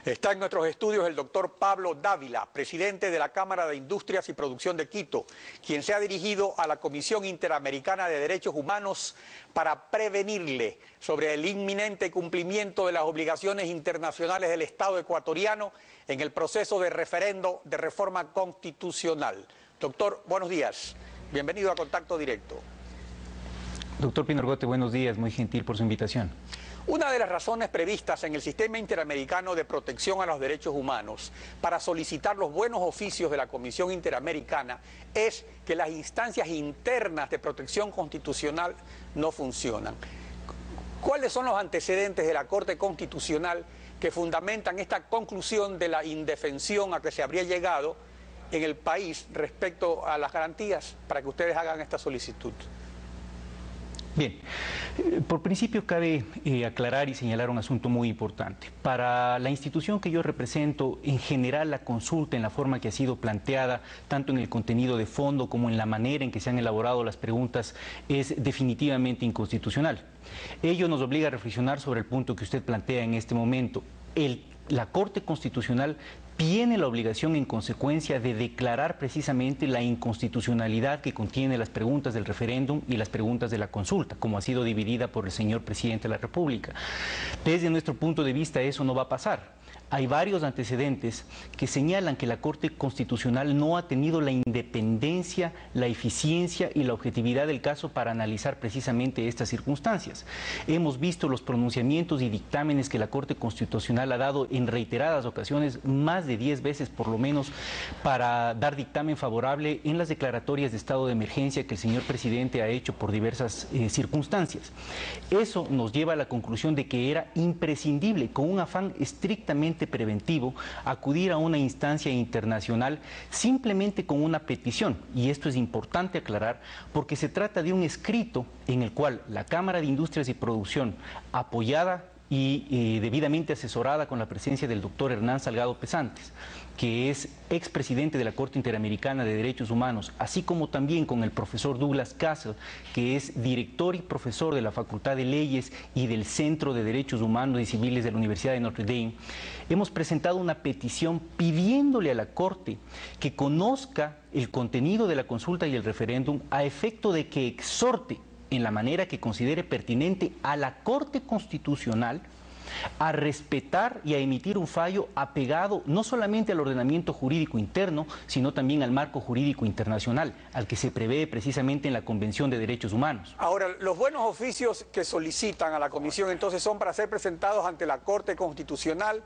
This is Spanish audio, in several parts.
Está en nuestros estudios el doctor Pablo Dávila, presidente de la Cámara de Industrias y Producción de Quito, quien se ha dirigido a la Comisión Interamericana de Derechos Humanos para prevenirle sobre el inminente cumplimiento de las obligaciones internacionales del Estado ecuatoriano en el proceso de referendo de reforma constitucional. Doctor, buenos días. Bienvenido a Contacto Directo. Doctor Pinorgote, buenos días. Muy gentil por su invitación. Una de las razones previstas en el Sistema Interamericano de Protección a los Derechos Humanos para solicitar los buenos oficios de la Comisión Interamericana es que las instancias internas de protección constitucional no funcionan. ¿Cuáles son los antecedentes de la Corte Constitucional que fundamentan esta conclusión de la indefensión a que se habría llegado en el país respecto a las garantías para que ustedes hagan esta solicitud? Bien, por principio cabe aclarar y señalar un asunto muy importante. Para la institución que yo represento, en general la consulta en la forma que ha sido planteada, tanto en el contenido de fondo como en la manera en que se han elaborado las preguntas, es definitivamente inconstitucional. Ello nos obliga a reflexionar sobre el punto que usted plantea en este momento. La Corte Constitucional tiene la obligación en consecuencia de declarar precisamente la inconstitucionalidad que contiene las preguntas del referéndum y las preguntas de la consulta, como ha sido dividida por el señor presidente de la República. Desde nuestro punto de vista eso no va a pasar. Hay varios antecedentes que señalan que la Corte Constitucional no ha tenido la independencia, la eficiencia y la objetividad del caso para analizar precisamente estas circunstancias. Hemos visto los pronunciamientos y dictámenes que la Corte Constitucional ha dado en reiteradas ocasiones, más de 10 veces por lo menos, para dar dictamen favorable en las declaratorias de estado de emergencia que el señor presidente ha hecho por diversas circunstancias. Eso nos lleva a la conclusión de que era imprescindible, con un afán estrictamente preventivo, acudir a una instancia internacional simplemente con una petición, y esto es importante aclarar porque se trata de un escrito en el cual la Cámara de Industrias y Producción, apoyada y debidamente asesorada con la presencia del doctor Hernán Salgado Pesantes, que es expresidente de la Corte Interamericana de Derechos Humanos, así como también con el profesor Douglas Castle, que es director y profesor de la Facultad de Leyes y del Centro de Derechos Humanos y Civiles de la Universidad de Notre Dame, hemos presentado una petición pidiéndole a la Corte que conozca el contenido de la consulta y el referéndum a efecto de que exhorte en la manera que considere pertinente a la Corte Constitucional a respetar y a emitir un fallo apegado no solamente al ordenamiento jurídico interno, sino también al marco jurídico internacional, al que se prevé precisamente en la Convención de Derechos Humanos. Ahora, los buenos oficios que solicitan a la Comisión entonces son para ser presentados ante la Corte Constitucional,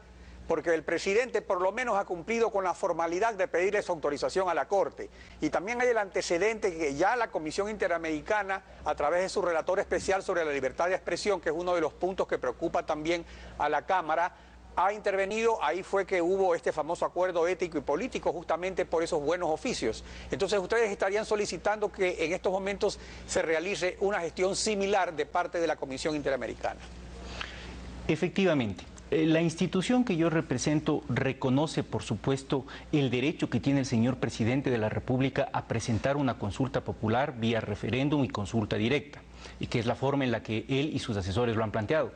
porque el presidente por lo menos ha cumplido con la formalidad de pedirle su autorización a la Corte. Y también hay el antecedente que ya la Comisión Interamericana, a través de su relator especial sobre la libertad de expresión, que es uno de los puntos que preocupa también a la Cámara, ha intervenido. Ahí fue que hubo este famoso acuerdo ético y político justamente por esos buenos oficios. Entonces ustedes estarían solicitando que en estos momentos se realice una gestión similar de parte de la Comisión Interamericana. Efectivamente. La institución que yo represento reconoce, por supuesto, el derecho que tiene el señor presidente de la República a presentar una consulta popular vía referéndum y consulta directa, y que es la forma en la que él y sus asesores lo han planteado.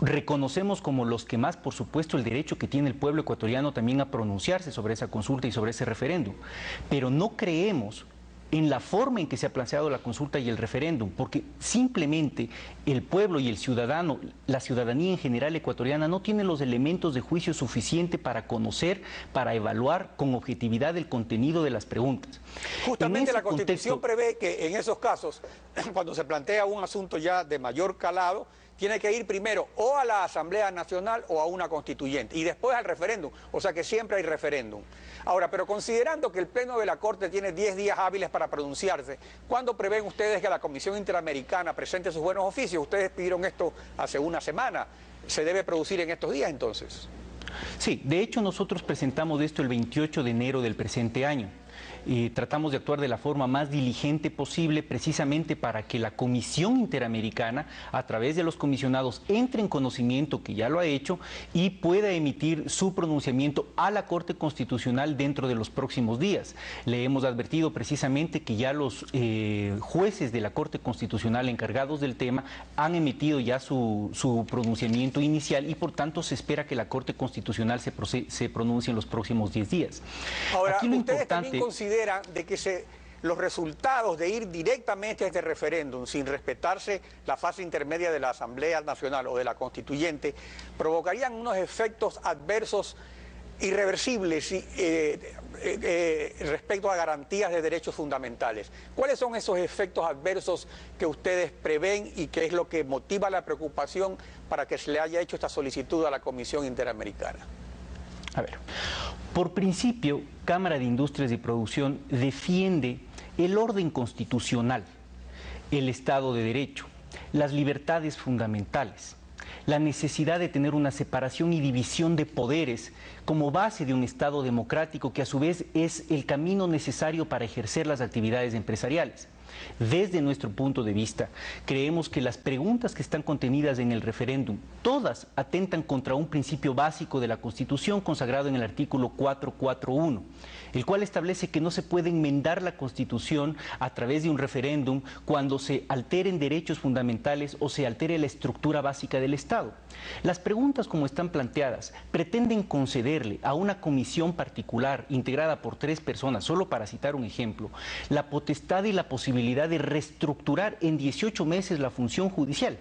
Reconocemos como los que más, por supuesto, el derecho que tiene el pueblo ecuatoriano también a pronunciarse sobre esa consulta y sobre ese referéndum, pero no creemos en la forma en que se ha planteado la consulta y el referéndum, porque simplemente el pueblo y el ciudadano, la ciudadanía en general ecuatoriana, no tiene los elementos de juicio suficiente para conocer, para evaluar con objetividad el contenido de las preguntas. Justamente la Constitución prevé que en esos casos, cuando se plantea un asunto ya de mayor calado, tiene que ir primero o a la Asamblea Nacional o a una constituyente y después al referéndum, o sea que siempre hay referéndum. Ahora, pero considerando que el Pleno de la Corte tiene 10 días hábiles para pronunciarse, ¿cuándo prevén ustedes que la Comisión Interamericana presente sus buenos oficios? Ustedes pidieron esto hace una semana, ¿se debe producir en estos días entonces? Sí, de hecho nosotros presentamos esto el 28 de enero del presente año. tratamos de actuar de la forma más diligente posible, precisamente para que la Comisión Interamericana, a través de los comisionados, entre en conocimiento, que ya lo ha hecho, y pueda emitir su pronunciamiento a la Corte Constitucional dentro de los próximos días. Le hemos advertido precisamente que ya los jueces de la Corte Constitucional encargados del tema han emitido ya su pronunciamiento inicial y por tanto se espera que la Corte Constitucional se pronuncie en los próximos 10 días. Ahora, ¿ustedes también consideran de que los resultados de ir directamente a este referéndum sin respetarse la fase intermedia de la Asamblea Nacional o de la Constituyente provocarían unos efectos adversos irreversibles respecto a garantías de derechos fundamentales? ¿Cuáles son esos efectos adversos que ustedes prevén y qué es lo que motiva la preocupación para que se le haya hecho esta solicitud a la Comisión Interamericana? A ver, por principio, Cámara de Industrias y Producción defiende el orden constitucional, el Estado de Derecho, las libertades fundamentales, la necesidad de tener una separación y división de poderes como base de un Estado democrático que a su vez es el camino necesario para ejercer las actividades empresariales. Desde nuestro punto de vista, creemos que las preguntas que están contenidas en el referéndum, todas atentan contra un principio básico de la Constitución consagrado en el artículo 441, el cual establece que no se puede enmendar la Constitución a través de un referéndum cuando se alteren derechos fundamentales o se altere la estructura básica del Estado. Las preguntas, como están planteadas, pretenden concederle a una comisión particular integrada por 3 personas, solo para citar un ejemplo, la potestad y la posibilidad de reestructurar en 18 meses la función judicial.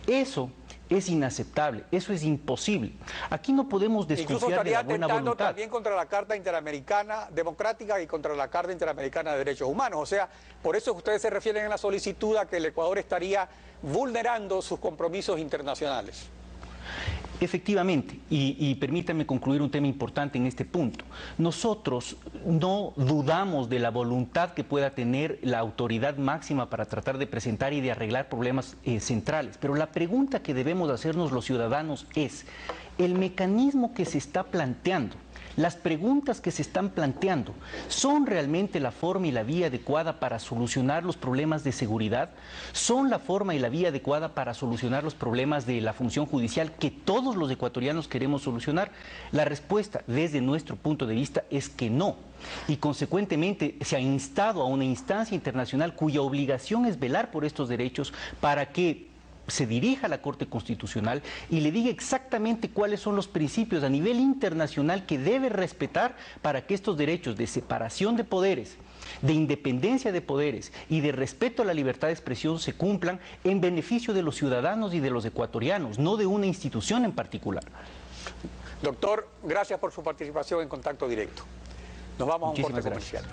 Eso es inaceptable, eso es imposible. Aquí no podemos desconfiar de la buena voluntad. Incluso estaría atentando también contra la Carta Interamericana Democrática y contra la Carta Interamericana de Derechos Humanos. O sea, por eso ustedes se refieren en la solicitud a que el Ecuador estaría vulnerando sus compromisos internacionales. Efectivamente, y permítanme concluir un tema importante en este punto. Nosotros no dudamos de la voluntad que pueda tener la autoridad máxima para tratar de presentar y de arreglar problemas centrales, pero la pregunta que debemos hacernos los ciudadanos es, ¿el mecanismo que se está planteando, las preguntas que se están planteando, son realmente la forma y la vía adecuada para solucionar los problemas de seguridad? ¿Son la forma y la vía adecuada para solucionar los problemas de la función judicial que todos los ecuatorianos queremos solucionar? La respuesta, desde nuestro punto de vista, es que no. Y consecuentemente se ha instado a una instancia internacional cuya obligación es velar por estos derechos para que se dirija a la Corte Constitucional y le diga exactamente cuáles son los principios a nivel internacional que debe respetar para que estos derechos de separación de poderes, de independencia de poderes y de respeto a la libertad de expresión se cumplan en beneficio de los ciudadanos y de los ecuatorianos, no de una institución en particular. Doctor, gracias por su participación en Contacto Directo. Nos vamos a un corte comercial.